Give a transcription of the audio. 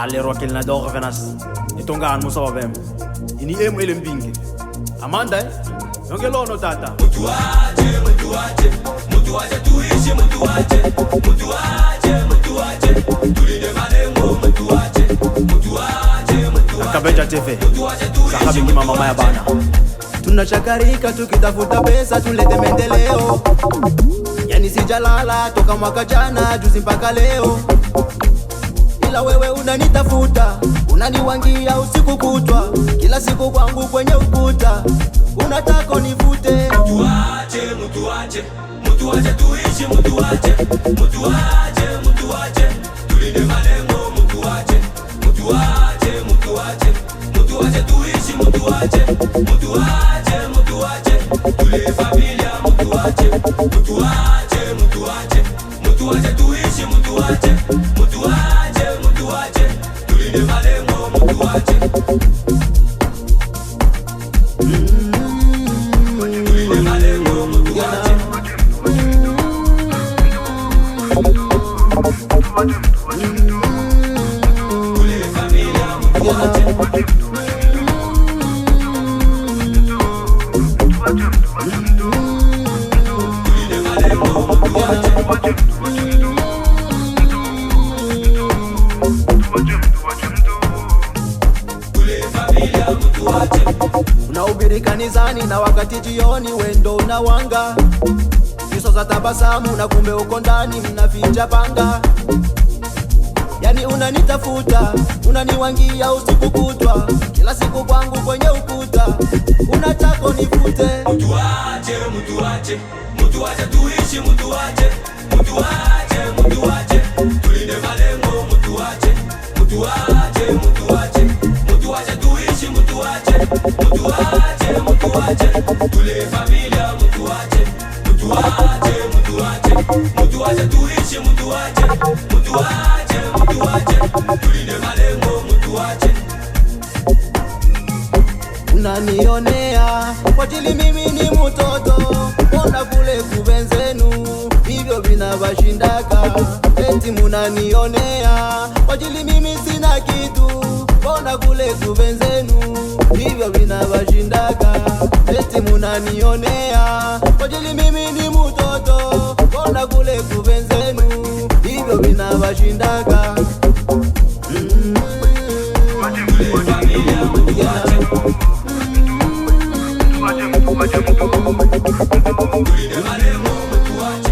Lero aquele na doga venas. Itonga mo sa babem. Ini emu elembinge. Amanda Yongelo no tata. Mutuaje tuishi mutuaje. Tulinde malengo mutuaje. Akabeja TV. Sahabi ni mama ya bana. Tunachakarika tukitafuta pesa tulete maendeleo. Yani sijalala toka mwaka jana juzi mpaka leo. Ila wewe unanitafuta, unaniwangia usiku kutwa, kila siku kwangu kwenye ukuta, unataka univute. Mutuaje tuishi mutuaje. Tulinde malengo mutuaje tuishi mutuaje. Tulinde familia mutuaje tuishi mutuaje. Tulinde malengo mutuaje. Tulinde malengo mutuaje. Tulinde familia mutuaje. Tulinde malengo mutuaje. Unahubiri kanisani na wakati jioni wendo unawanga, nyuso za tabasamu na kumbe uko ndani mnaficha panga. Yani unanitafuta, unaniwangia usiku kutwa, kila siku kwangu kwenye ukuta, unataka univute. Mutuaje tuishi mutuaje. Tulinde malengo mutuaje tuishi mutuaje. Tulinde familia mutuaje tuishi mutuaje. Tulinde malengo mutuaje. Unanionea kwa ajili mimi ni mtoto, mbona kule kubenzenu hivyo vinawashindaka? Eti munanionea kwa ajili mimi sina kitu, mbona kule kubenzenu hivyo vinawashindaka? Eti munanionea kwa ajili mimi ni mtoto, mbona kule kubenzenu hivyo vinawashindaka? Tulinde malengo mutuaje.